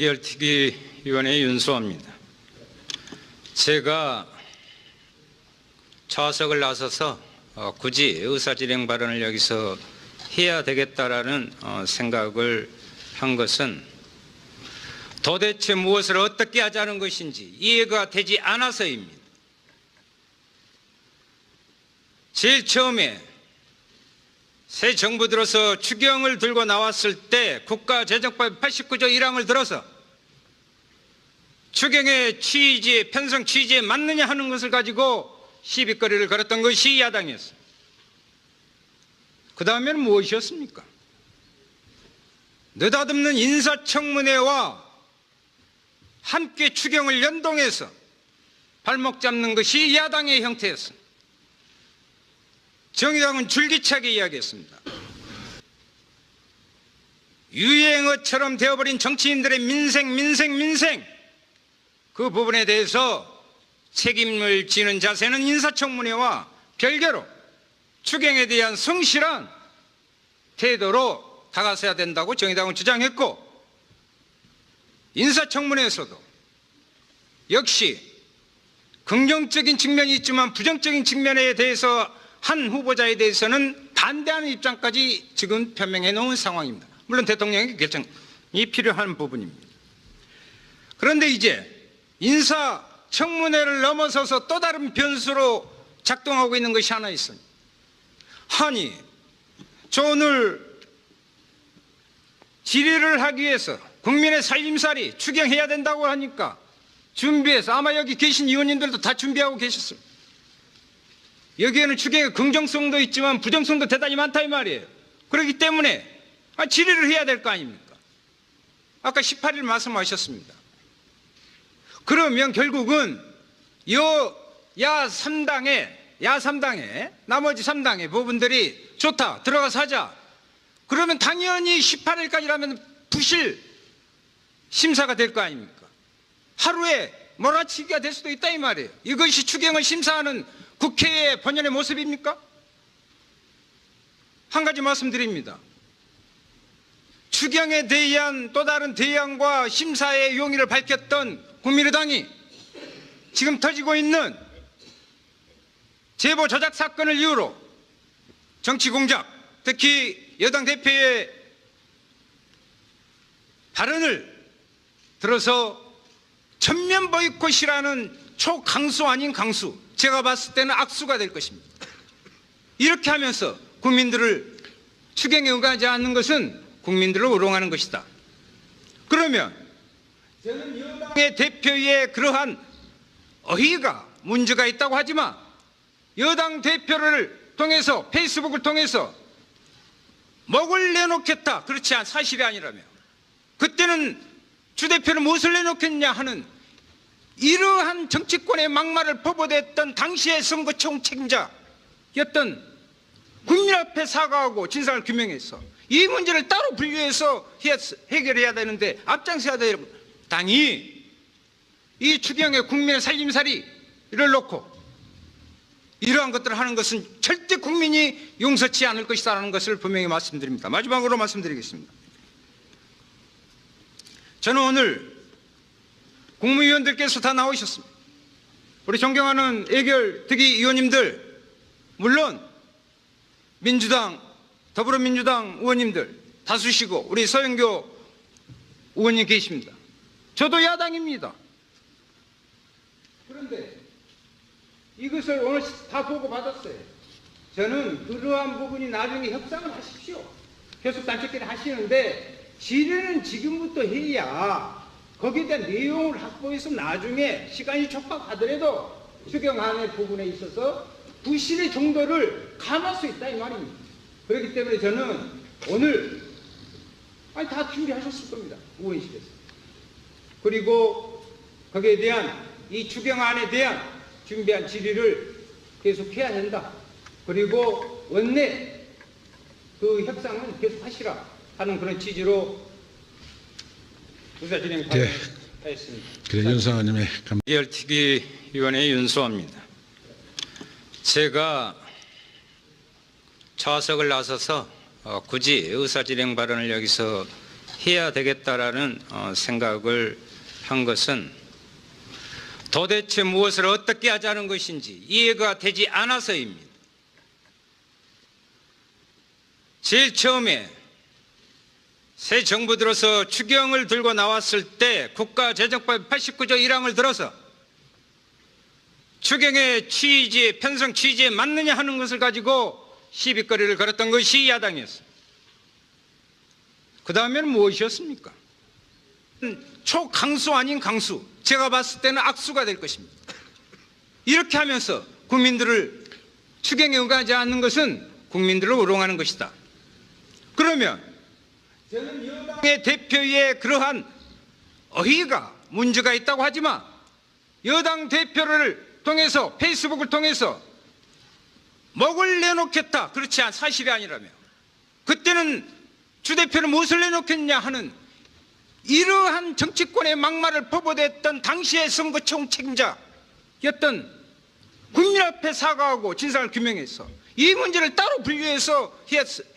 의원의 윤수호입니다. 제가 좌석을 나서서 굳이 의사진행 발언을 여기서 해야 되겠다라는 생각을 한 것은 도대체 무엇을 어떻게 하자는 것인지 이해가 되지 않아서입니다. 제일 처음에 새 정부 들어서 추경을 들고 나왔을 때 국가재정법 89조 1항을 들어서 추경의 취지에 편성 취지에 맞느냐 하는 것을 가지고 시비거리를 걸었던 것이 야당이었습니다. 그 다음에는 무엇이었습니까? 느닷없는 인사청문회와 함께 추경을 연동해서 발목 잡는 것이 야당의 형태였습니다. 정의당은 줄기차게 이야기했습니다. 유행어처럼 되어버린 정치인들의 민생 그 부분에 대해서 책임을 지는 자세는 인사청문회와 별개로 추경에 대한 성실한 태도로 다가서야 된다고 정의당은 주장했고, 인사청문회에서도 역시 긍정적인 측면이 있지만 부정적인 측면에 대해서 한 후보자에 대해서는 반대하는 입장까지 지금 표명해 놓은 상황입니다. 물론 대통령의 결정이 필요한 부분입니다. 그런데 이제 인사청문회를 넘어서서 또 다른 변수로 작동하고 있는 것이 하나 있습니다. 아니, 저 오늘 질의를 하기 위해서 국민의 살림살이 추경해야 된다고 하니까 준비해서, 아마 여기 계신 의원님들도 다 준비하고 계셨습니다. 여기에는 추경의 긍정성도 있지만 부정성도 대단히 많다 이 말이에요. 그렇기 때문에 질의를 해야 될 거 아닙니까? 아까 18일 말씀하셨습니다. 그러면 결국은 야 3당의 나머지 3당의 부분들이 좋다, 들어가서 하자. 그러면 당연히 18일까지라면 부실 심사가 될 거 아닙니까? 하루에 몰아치기가 될 수도 있다 이 말이에요. 이것이 추경을 심사하는 국회의 본연의 모습입니까? 한 가지 말씀드립니다. 추경에 대한 또 다른 대안과 심사의 용의를 밝혔던 국민의당이 지금 터지고 있는 제보 조작 사건을 이유로 정치 공작, 특히 여당 대표의 발언을 들어서 전면 보이콧이라는 초강수 아닌 강수, 제가 봤을 때는 악수가 될 것입니다. 이렇게 하면서 국민들을 추경에 응하지 않는 것은 국민들을 우롱하는 것이다. 그러면 저는 여당의 대표의 그러한 어휘가 문제가 있다고 하지만 여당 대표를 통해서, 페이스북을 통해서 목을 내놓겠다, 그렇지 않은 사실이 아니라며 그때는 주 대표는 무엇을 내놓겠냐 하는 이러한 정치권의 막말을 퍼부었던 당시의 선거총 책임자였던 국민 앞에 사과하고 진상을 규명해서 이 문제를 따로 분류해서 해결해야 되는데 앞장서야 될 당이 이 추경의 국민의 살림살이를 놓고 이러한 것들을 하는 것은 절대 국민이 용서치 않을 것이다라는 것을 분명히 말씀드립니다. 마지막으로 말씀드리겠습니다. 저는 오늘 국무위원들께서 다 나오셨습니다. 우리 존경하는 애결 특위 의원님들, 물론 민주당, 더불어민주당 의원님들 다수시고 우리 서영교 의원님 계십니다. 저도 야당입니다. 그런데 이것을 오늘 다 보고받았어요. 저는 그러한 부분이 나중에 협상을 하십시오. 계속 단체끼리 하시는데 질의는 지금부터 해야 거기에 대한 내용을 확보해서 나중에 시간이 촉박하더라도 추경안의 부분에 있어서 부실의 정도를 감할 수 있다 이 말입니다. 그렇기 때문에 저는 오늘 다 준비하셨을 겁니다. 의원실에서. 그리고 거기에 대한 이 추경안에 대한 준비한 질의를 계속해야 된다. 그리고 원내 그 협상은 계속 하시라 하는 그런 취지로 의사 진행하였습니다. 그래, 윤상원님의 의결특위 위원회 윤수호입니다. 제가 좌석을 나서서 굳이 의사진행 발언을 여기서 해야 되겠다라는 생각을 한 것은 도대체 무엇을 어떻게 하자는 것인지 이해가 되지 않아서입니다. 제일 처음에 새 정부 들어서 추경을 들고 나왔을 때 국가재정법 89조 1항을 들어서 추경의 취지에 편성 취지에 맞느냐 하는 것을 가지고 시비거리를 걸었던 것이 야당이었습니다. 그 다음에는 무엇이었습니까? 초강수 아닌 강수, 제가 봤을 때는 악수가 될 것입니다. 이렇게 하면서 국민들을 추경에 응하지 않는 것은 국민들을 우롱하는 것이다. 그러면 저는 여당의 대표의 그러한 어휘가 문제가 있다고 하지만 여당 대표를 통해서 페이스북을 통해서 목을 내놓겠다, 그렇지 않은 사실이 아니라면 그때는 주 대표는 무엇을 내놓겠냐 하는 이러한 정치권의 막말을 퍼부었던 당시의 선거총 책임자였던 국민 앞에 사과하고 진상을 규명해서 이 문제를 따로 분류해서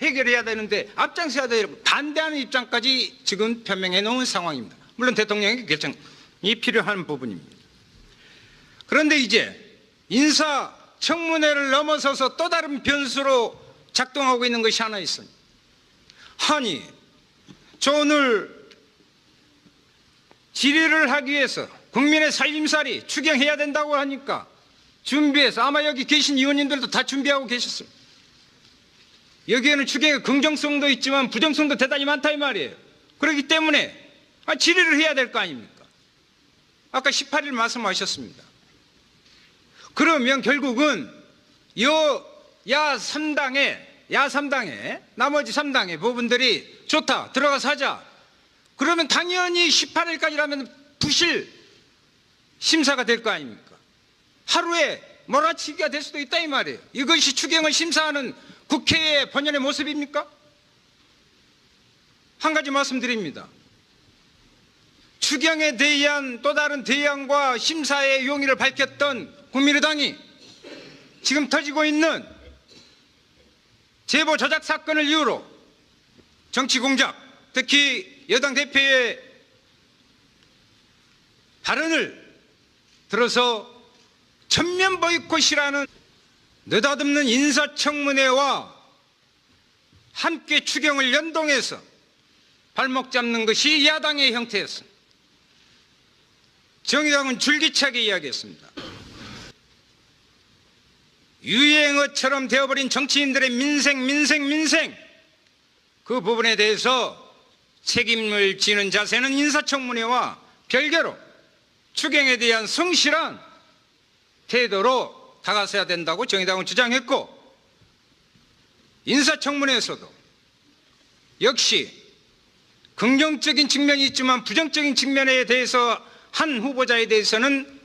해결해야 되는데 앞장서야 되고 반대하는 입장까지 지금 표명해 놓은 상황입니다. 물론 대통령의 결정이 필요한 부분입니다. 그런데 이제 인사청문회를 넘어서서 또 다른 변수로 작동하고 있는 것이 하나 있습니다. 아니, 저 오늘 질의를 하기 위해서 국민의 살림살이 추경해야 된다고 하니까 준비해서 아마 여기 계신 의원님들도 다 준비하고 계셨습니다. 여기에는 추경의 긍정성도 있지만 부정성도 대단히 많다 이 말이에요. 그렇기 때문에 질의를 해야 될 거 아닙니까? 아까 18일 말씀하셨습니다. 그러면 결국은 야 3당의 나머지 3당의 부분들이 좋다, 들어가서 하자. 그러면 당연히 18일까지라면 부실 심사가 될 거 아닙니까? 하루에 몰아치기가 될 수도 있다 이 말이에요. 이것이 추경을 심사하는 국회의 본연의 모습입니까? 한 가지 말씀드립니다. 추경에 대한 또 다른 대안과 심사의 용의를 밝혔던 국민의당이 지금 터지고 있는 제보 조작 사건을 이유로 정치 공작, 특히 여당 대표의 발언을 들어서 전면 보이콧이라는 느닷없는 인사청문회와 함께 추경을 연동해서 발목 잡는 것이 야당의 형태였습니다. 정의당은 줄기차게 이야기했습니다. 유행어처럼 되어버린 정치인들의 민생 그 부분에 대해서 책임을 지는 자세는 인사청문회와 별개로 추경에 대한 성실한 태도로 다가서야 된다고 정의당은 주장했고, 인사청문회에서도 역시 긍정적인 측면이 있지만 부정적인 측면에 대해서 한 후보자에 대해서는